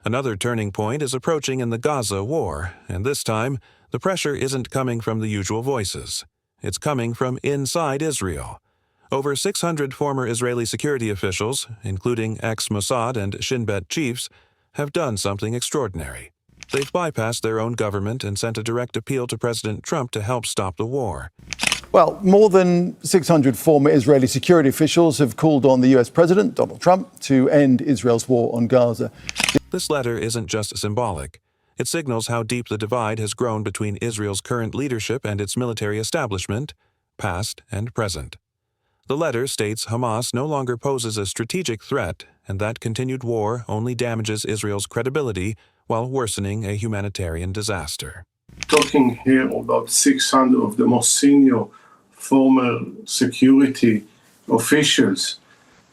Another turning point is approaching in the Gaza war, and this time, the pressure isn't coming from the usual voices. It's coming from inside Israel. Over 600 former Israeli security officials, including ex-Mossad and Shin Bet chiefs, have done something extraordinary. They've bypassed their own government and sent a direct appeal to President Trump to help stop the war. Well, more than 600 former Israeli security officials have called on the US President, Donald Trump, to end Israel's war on Gaza. This letter isn't just symbolic. It signals how deep the divide has grown between Israel's current leadership and its military establishment, past and present. The letter states Hamas no longer poses a strategic threat and that continued war only damages Israel's credibility while worsening a humanitarian disaster. Talking here about 600 of the most senior former security officials,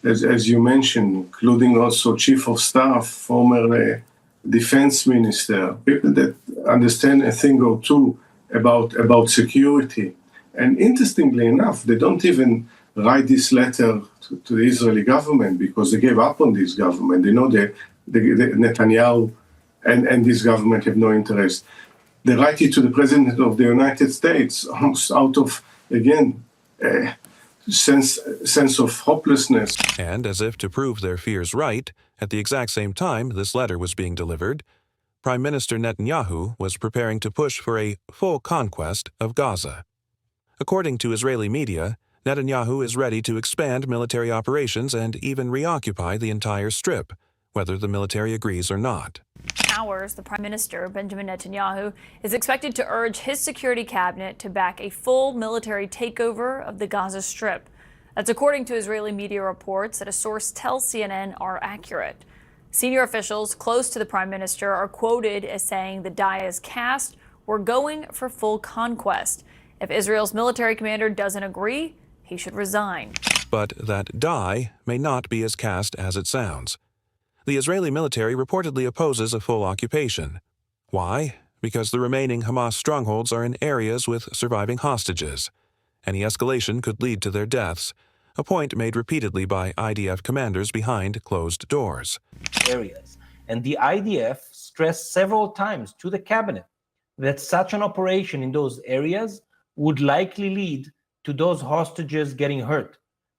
as you mentioned, including also chief of staff, former defense minister, people that understand a thing or two about security. And interestingly enough, they don't even write this letter to the Israeli government because they gave up on this government. They know that Netanyahu and this government have no interest. They write it to the President of the United States, almost out of, again, sense of hopelessness. And as if to prove their fears right, at the exact same time this letter was being delivered, Prime Minister Netanyahu was preparing to push for a full conquest of Gaza. According to Israeli media, Netanyahu is ready to expand military operations and even reoccupy the entire Strip, whether the military agrees or not. Hours, the Prime Minister, Benjamin Netanyahu, is expected to urge his security cabinet to back a full military takeover of the Gaza Strip. That's according to Israeli media reports that a source tells CNN are accurate. Senior officials close to the Prime Minister are quoted as saying the die is cast, we're going for full conquest. If Israel's military commander doesn't agree, he should resign. But that die may not be as cast as it sounds. The Israeli military reportedly opposes a full occupation. Why? Because the remaining Hamas strongholds are in areas with surviving hostages. Any escalation could lead to their deaths, a point made repeatedly by IDF commanders behind closed doors. Areas. And the IDF stressed several times to the cabinet that such an operation in those areas would likely lead to those hostages getting hurt.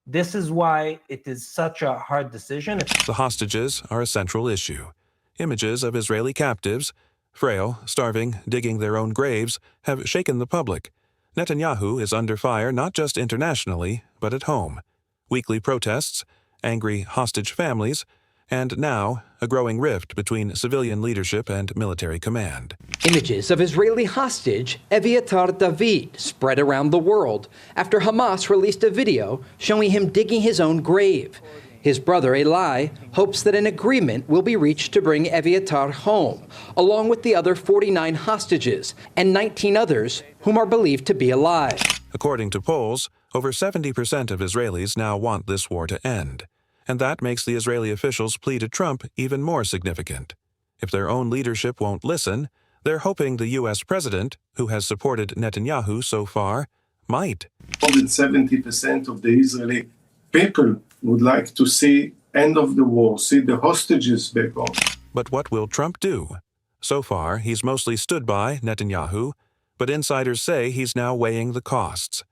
This is why it is such a hard decision. The hostages are a central issue. Images of Israeli captives, frail, starving, digging their own graves, have shaken the public. Netanyahu is under fire not just internationally, but at home. Weekly protests, angry hostage families, and now a growing rift between civilian leadership and military command. Images of Israeli hostage Eviatar David spread around the world after Hamas released a video showing him digging his own grave. His brother Eli hopes that an agreement will be reached to bring Eviatar home, along with the other 49 hostages and 19 others whom are believed to be alive. According to polls, over 70% of Israelis now want this war to end. And that makes the Israeli officials' plea to Trump even more significant. If their own leadership won't listen, they're hoping the U.S. president, who has supported Netanyahu so far, might. More than 70% of the Israeli people would like to see end of the war, see the hostages back home. But what will Trump do? So far, he's mostly stood by Netanyahu, but insiders say he's now weighing the costs.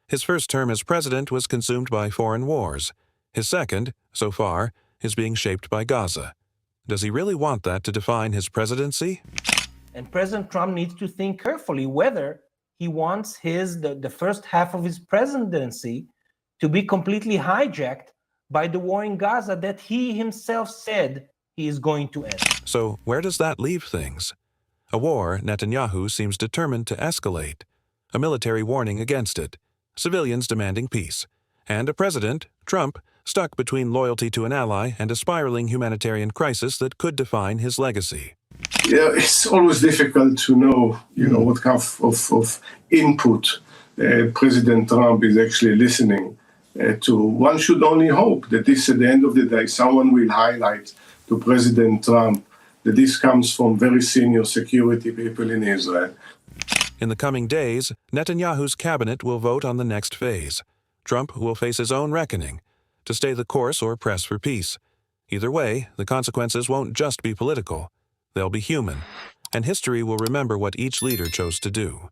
His first term as president was consumed by foreign wars. His second, so far, is being shaped by Gaza. Does he really want that to define his presidency? And President Trump needs to think carefully whether he wants the first half of his presidency to be completely hijacked by the war in Gaza that he himself said he is going to end. So where does that leave things? A war Netanyahu seems determined to escalate, a military warning against it, civilians demanding peace, and a president, Trump, stuck between loyalty to an ally and a spiraling humanitarian crisis that could define his legacy. Yeah, it's always difficult to know, what kind of input President Trump is actually listening to. One should only hope that this, at the end of the day, someone will highlight to President Trump that this comes from very senior security people in Israel. In the coming days, Netanyahu's cabinet will vote on the next phase. Trump will face his own reckoning, to stay the course or press for peace. Either way, the consequences won't just be political. they'll be human, and history will remember what each leader chose to do.